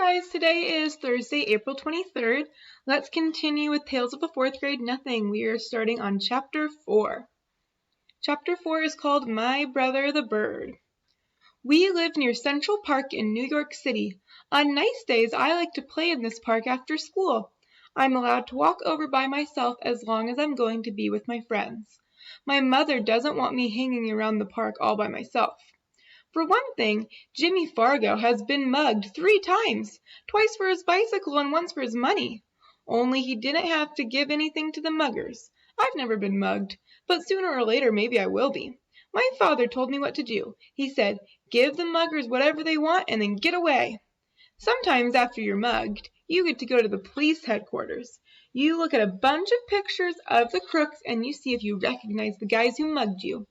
guys, today is Thursday, April 23rd. Let's continue with Tales of a Fourth Grade Nothing. We are starting on Chapter 4. Chapter 4 is called My Brother the Bird. We live near Central Park in New York City. On nice days, I like to play in this park after school. I'm allowed to walk over by myself as long as I'm going to be with my friends. My mother doesn't want me hanging around the park all by myself. For one thing, Jimmy Fargo has been mugged 3 times, twice for his bicycle and once for his money. Only he didn't have to give anything to the muggers. I've never been mugged, but sooner or later maybe I will be. My father told me what to do. He said, give the muggers whatever they want and then get away. Sometimes after you're mugged, you get to go to the police headquarters. You look at a bunch of pictures of the crooks and you see if you recognize the guys who mugged you.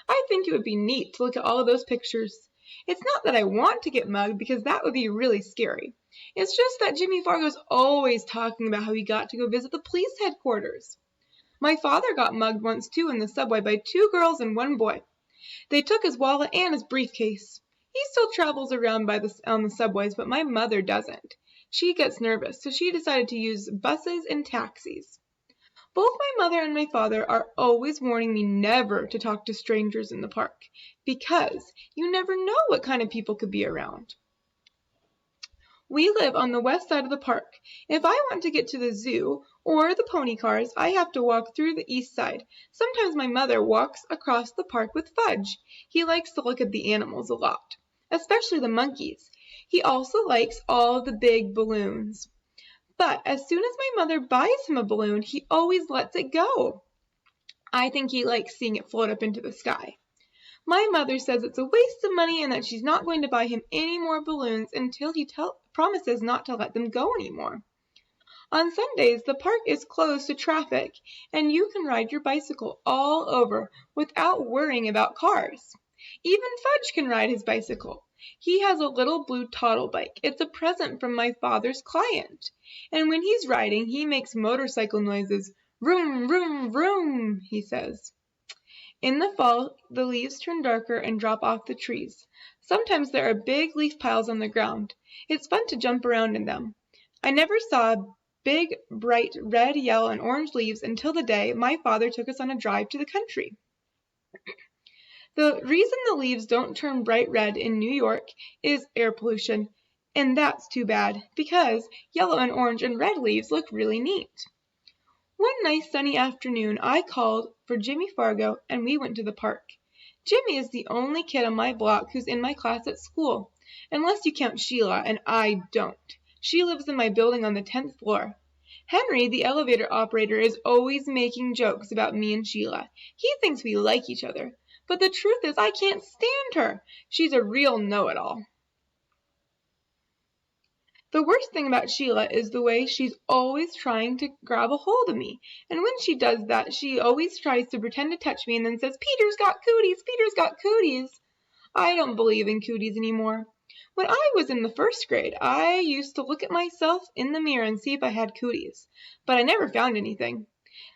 I think it would be neat to look at all of those pictures. It's not that I want to get mugged because that would be really scary. It's just that Jimmy Fargo's always talking about how he got to go visit the police headquarters. My father got mugged once too in the subway by 2 girls and 1 boy. They took his wallet and his briefcase. He still travels around on the subways, but my mother doesn't. She gets nervous, so she decided to use buses and taxis. Both my mother and my father are always warning me never to talk to strangers in the park, because you never know what kind of people could be around. We live on the west side of the park. If I want to get to the zoo or the pony cars, I have to walk through the east side. Sometimes my mother walks across the park with Fudge. He likes to look at the animals a lot, especially the monkeys. He also likes all the big balloons. But as soon as my mother buys him a balloon, he always lets it go. I think he likes seeing it float up into the sky. My mother says it's a waste of money and that she's not going to buy him any more balloons until he promises not to let them go anymore. On Sundays, the park is closed to traffic, and you can ride your bicycle all over without worrying about cars. Even Fudge can ride his bicycle. He has a little blue toddle bike. It's a present from my father's client. And when he's riding, he makes motorcycle noises. Vroom, vroom, vroom, he says. In the fall, the leaves turn darker and drop off the trees. Sometimes there are big leaf piles on the ground. It's fun to jump around in them. I never saw big, bright red, yellow, and orange leaves until the day my father took us on a drive to the country. The reason the leaves don't turn bright red in New York is air pollution, and that's too bad, because yellow and orange and red leaves look really neat. One nice sunny afternoon, I called for Jimmy Fargo, and we went to the park. Jimmy is the only kid on my block who's in my class at school, unless you count Sheila, and I don't. She lives in my building on the 10th floor. Henry, the elevator operator, is always making jokes about me and Sheila. He thinks we like each other. But the truth is, I can't stand her. She's a real know-it-all. The worst thing about Sheila is the way she's always trying to grab a hold of me. And when she does that, she always tries to pretend to touch me and then says, Peter's got cooties, Peter's got cooties. I don't believe in cooties anymore. When I was in the 1st grade, I used to look at myself in the mirror and see if I had cooties. But I never found anything.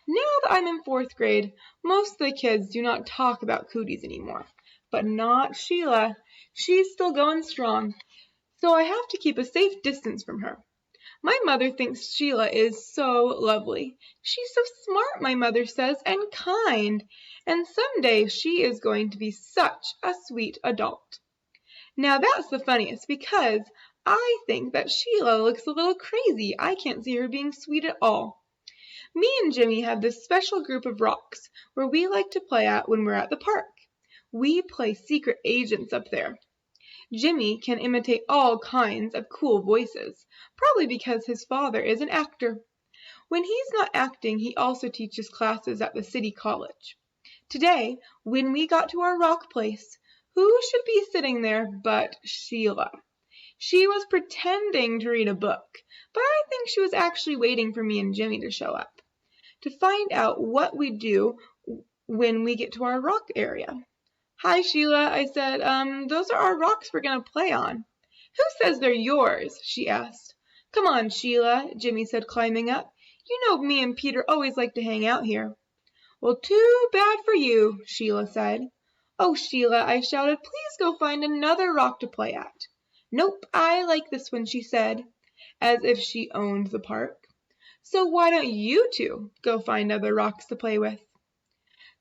Now that I'm in 4th grade, most of the kids do not talk about cooties anymore. But not Sheila. She's still going strong. So I have to keep a safe distance from her. My mother thinks Sheila is so lovely. She's so smart, my mother says, and kind. And someday she is going to be such a sweet adult. Now that's the funniest, because I think that Sheila looks a little crazy. I can't see her being sweet at all. Me and Jimmy have this special group of rocks where we like to play at when we're at the park. We play secret agents up there. Jimmy can imitate all kinds of cool voices, probably because his father is an actor. When he's not acting, he also teaches classes at the city college. Today, when we got to our rock place, who should be sitting there but Sheila? She was pretending to read a book, but I think she was actually waiting for me and Jimmy to show up, to find out what we do when we get to our rock area. Hi, Sheila, I said, those are our rocks we're going to play on. Who says they're yours? She asked. Come on, Sheila, Jimmy said, climbing up. You know me and Peter always like to hang out here. Well, too bad for you, Sheila said. Oh, Sheila, I shouted, please go find another rock to play at. "Nope, I like this one," she said, as if she owned the park. "So why don't you two go find other rocks to play with?"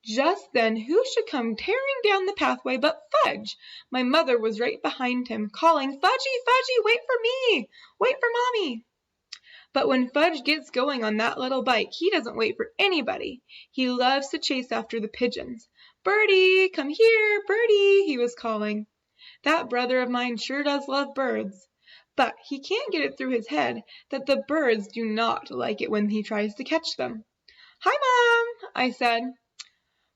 Just then who should come tearing down the pathway but Fudge. My mother was right behind him, calling, "Fudgy, Fudgy, wait for me! Wait for Mommy!" But when Fudge gets going on that little bike, he doesn't wait for anybody. He loves to chase after the pigeons. "Birdie, come here, Birdie," he was calling. That brother of mine sure does love birds. But he can't get it through his head that the birds do not like it when he tries to catch them. "Hi, Mom," I said.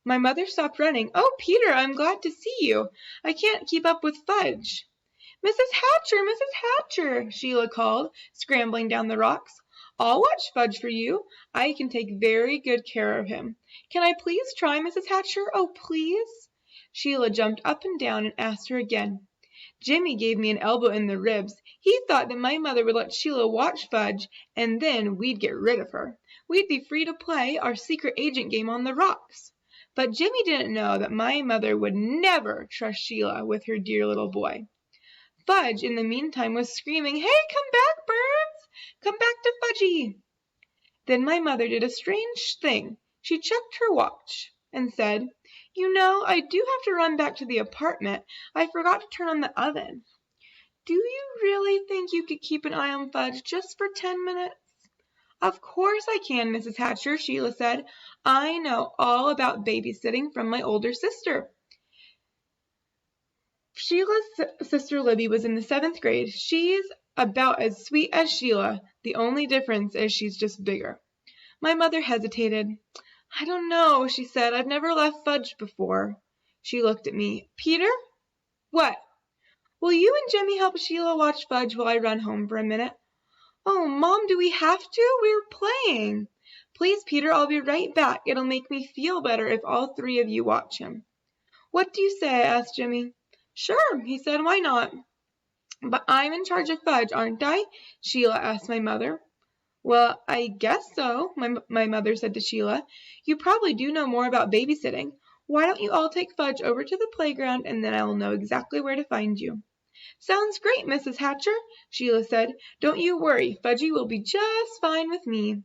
My mother stopped running. "Oh, Peter, I'm glad to see you. I can't keep up with Fudge." "Mrs. Hatcher, Mrs. Hatcher," Sheila called, scrambling down the rocks. "I'll watch Fudge for you. I can take very good care of him. Can I please try, Mrs. Hatcher? Oh, please?" Sheila jumped up and down and asked her again. Jimmy gave me an elbow in the ribs. He thought that my mother would let Sheila watch Fudge, and then we'd get rid of her. We'd be free to play our secret agent game on the rocks. But Jimmy didn't know that my mother would never trust Sheila with her dear little boy. Fudge, in the meantime, was screaming, "Hey, come back, birds! Come back to Fudgy!" Then my mother did a strange thing. She checked her watch and said, "You know, I do have to run back to the apartment. I forgot to turn on the oven." "Do you really think you could keep an eye on Fudge just for 10 minutes? "Of course I can, Mrs. Hatcher," Sheila said. "I know all about babysitting from my older sister." Sheila's sister Libby was in the 7th grade. She's about as sweet as Sheila. The only difference is she's just bigger. My mother hesitated. "I don't know," she said. "I've never left Fudge before." She looked at me. "Peter?" "What?" "Will you and Jimmy help Sheila watch Fudge while I run home for a minute?" "Oh, Mom, do we have to? We're playing." "Please, Peter, I'll be right back. It'll make me feel better if all 3 of you watch him." "What do you say?" I asked Jimmy. "Sure," he said. "Why not?" "But I'm in charge of Fudge, aren't I?" Sheila asked my mother. "Well, I guess so," my mother said to Sheila. "You probably do know more about babysitting. Why don't you all take Fudge over to the playground and then I'll know exactly where to find you." "Sounds great, Mrs. Hatcher," Sheila said. "Don't you worry. Fudgy will be just fine with me."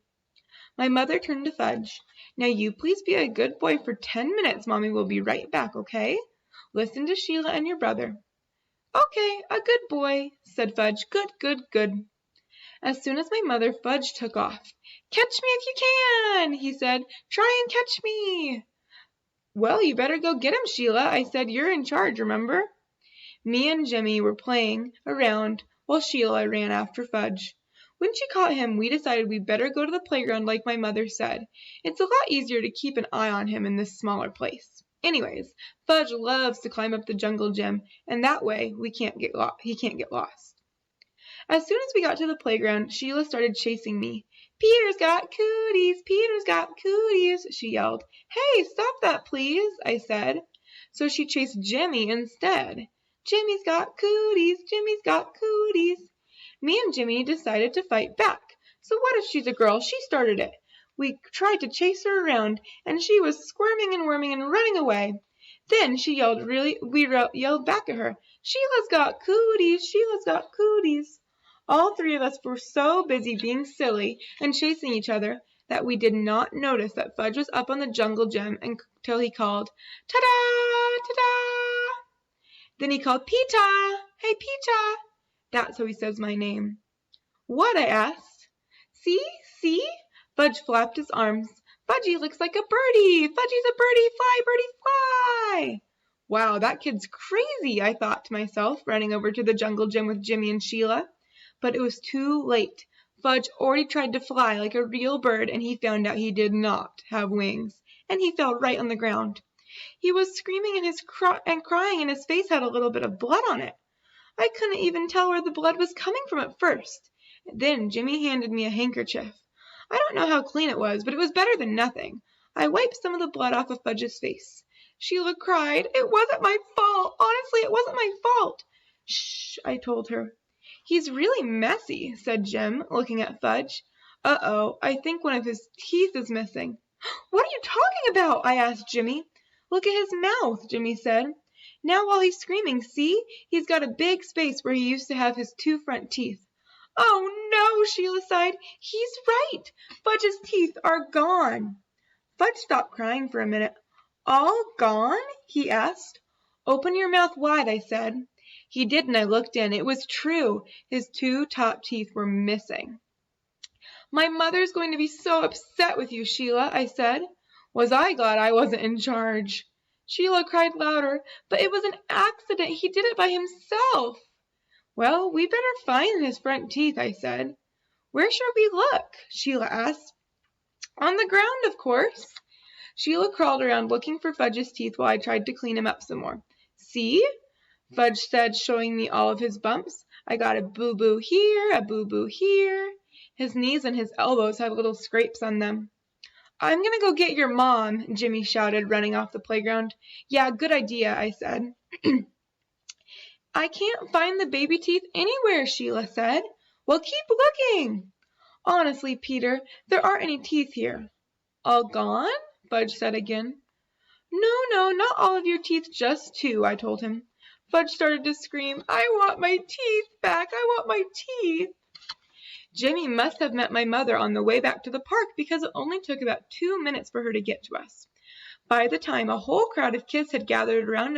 My mother turned to Fudge. "Now you please be a good boy for 10 minutes. Mommy will be right back, okay? Listen to Sheila and your brother." "Okay, a good boy," said Fudge. "Good, good, good." As soon as my mother, Fudge took off. "Catch me if you can," he said. "Try and catch me." "Well, you better go get him, Sheila," I said. "You're in charge, remember?" Me and Jimmy were playing around while Sheila ran after Fudge. When she caught him, we decided we'd better go to the playground like my mother said. It's a lot easier to keep an eye on him in this smaller place. Anyways, Fudge loves to climb up the jungle gym, and that way he can't get lost. As soon as we got to the playground, Sheila started chasing me. "Peter's got cooties! Peter's got cooties!" she yelled. "Hey, stop that, please!" I said. So she chased Jimmy instead. "Jimmy's got cooties! Jimmy's got cooties!" Me and Jimmy decided to fight back. So what if she's a girl? She started it. We tried to chase her around, and she was squirming and worming and running away. Then we yelled back at her, "Sheila's got cooties! Sheila's got cooties!" All 3 of us were so busy being silly and chasing each other that we did not notice that Fudge was up on the jungle gym until he called, "Ta-da! Ta-da!" Then he called, "Pita! Hey, Pita!" That's how he says my name. "What?" I asked. "See? See?" Fudge flapped his arms. "Fudgy looks like a birdie! Fudgy's a birdie! Fly, birdie, fly!" Wow, that kid's crazy, I thought to myself, running over to the jungle gym with Jimmy and Sheila. But it was too late. Fudge already tried to fly like a real bird, and he found out he did not have wings, and he fell right on the ground. He was screaming and crying, and his face had a little bit of blood on it. I couldn't even tell where the blood was coming from at first. Then Jimmy handed me a handkerchief. I don't know how clean it was, but it was better than nothing. I wiped some of the blood off of Fudge's face. Sheila cried. "It wasn't my fault. Honestly, it wasn't my fault." "Shh," I told her. "He's really messy," said Jim, looking at Fudge. "Uh-oh, I think one of his teeth is missing." "What are you talking about?" I asked Jimmy. "Look at his mouth," Jimmy said. Now while he's screaming, see? He's got a big space where he used to have his 2 front teeth. Oh no, Sheila sighed. He's right. Fudge's teeth are gone. Fudge stopped crying for a minute. All gone? He asked. Open your mouth wide, I said. He did, and I looked in. It was true. His 2 top teeth were missing. My mother's going to be so upset with you, Sheila, I said. Was I glad I wasn't in charge? Sheila cried louder. But it was an accident. He did it by himself. Well, we better find his front teeth, I said. Where should we look? Sheila asked. On the ground, of course. Sheila crawled around looking for Fudge's teeth while I tried to clean him up some more. See? Fudge said, showing me all of his bumps. I got a boo-boo here, a boo-boo here. His knees and his elbows had little scrapes on them. I'm going to go get your mom, Jimmy shouted, running off the playground. Yeah, good idea, I said. I can't find the baby teeth anywhere, Sheila said. Well, keep looking. Honestly, Peter, there aren't any teeth here. All gone? Fudge said again. No, not all of your teeth, just 2, I told him. Fudge started to scream, I want my teeth back, I want my teeth. Jimmy must have met my mother on the way back to the park because it only took about 2 minutes for her to get to us. By the time, a whole crowd of kids had gathered around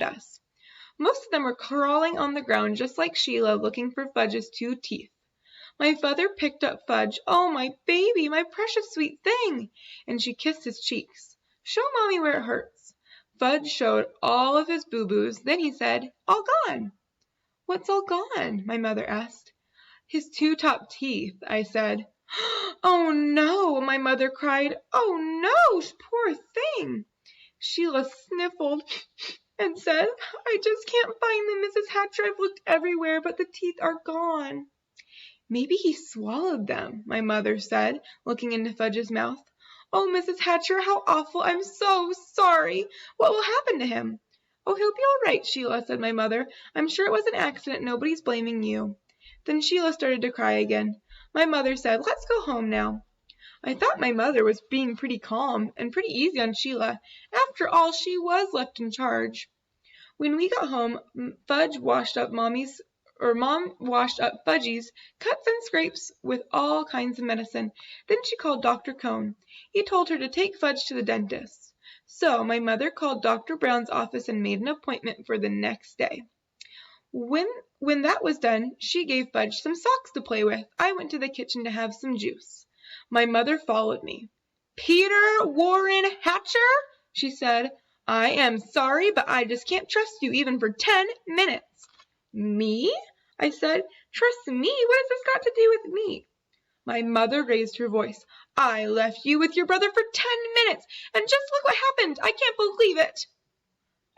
us. Most of them were crawling on the ground just like Sheila, looking for Fudge's 2 teeth. My father picked up Fudge. Oh, my baby, my precious sweet thing, and she kissed his cheeks. Show Mommy where it hurts. Fudge showed all of his boo-boos. Then he said, all gone. What's all gone? My mother asked. His 2 top teeth, I said. Oh, no, my mother cried. Oh, no, poor thing. Sheila sniffled and said, I just can't find them, Mrs. Hatcher. I've looked everywhere, but the teeth are gone. Maybe he swallowed them, my mother said, looking into Fudge's mouth. Oh, Mrs. Hatcher, how awful. I'm so sorry. What will happen to him? Oh, he'll be all right, Sheila, said my mother. I'm sure it was an accident. Nobody's blaming you. Then Sheila started to cry again. My mother said, let's go home now. I thought my mother was being pretty calm and pretty easy on Sheila. After all, she was left in charge. When we got home, Mom washed up Fudgy's cuts and scrapes with all kinds of medicine. Then she called Dr. Cone. He told her to take Fudge to the dentist. So my mother called Dr. Brown's office and made an appointment for the next day. When that was done, she gave Fudge some socks to play with. I went to the kitchen to have some juice. My mother followed me. Peter Warren Hatcher, she said, I am sorry, but I just can't trust you even for 10 minutes. Me? I said, trust me? What has this got to do with me? My mother raised her voice. I left you with your brother for 10 minutes, and just look what happened. I can't believe it.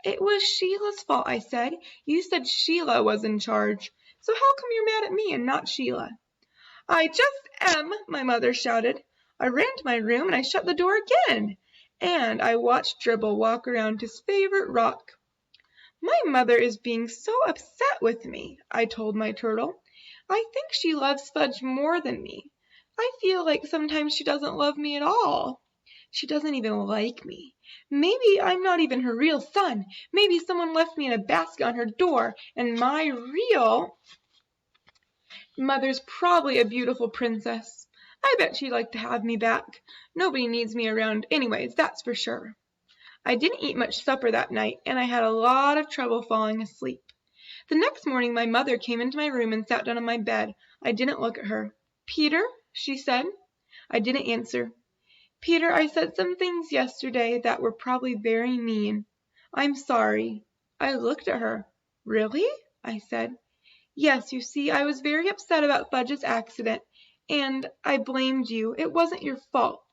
It was Sheila's fault, I said. You said Sheila was in charge. So how come you're mad at me and not Sheila? I just am, my mother shouted. I ran to my room and I shut the door again. And I watched Dribble walk around his favorite rock. My mother is being so upset with me, I told my turtle. I think she loves Fudge more than me. I feel like sometimes she doesn't love me at all. She doesn't even like me. Maybe I'm not even her real son. Maybe someone left me in a basket on her door, and my real mother's probably a beautiful princess. I bet she'd like to have me back. Nobody needs me around anyways, that's for sure. I didn't eat much supper that night, and I had a lot of trouble falling asleep. The next morning my mother came into my room and sat down on my bed. I didn't look at her. Peter, she said. I didn't answer. Peter, I said some things yesterday that were probably very mean. I'm sorry. I looked at her. Really? I said. Yes, you see, I was very upset about Fudge's accident, and I blamed you. It wasn't your fault.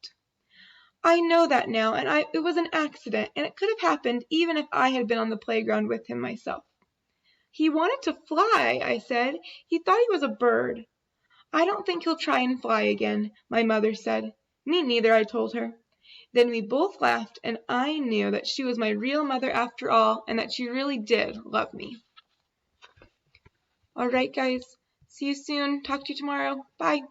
I know that now, and it was an accident, and it could have happened even if I had been on the playground with him myself. He wanted to fly, I said. He thought he was a bird. I don't think he'll try and fly again, my mother said. Me neither, I told her. Then we both laughed, and I knew that she was my real mother after all, and that she really did love me. All right, guys. See you soon. Talk to you tomorrow. Bye.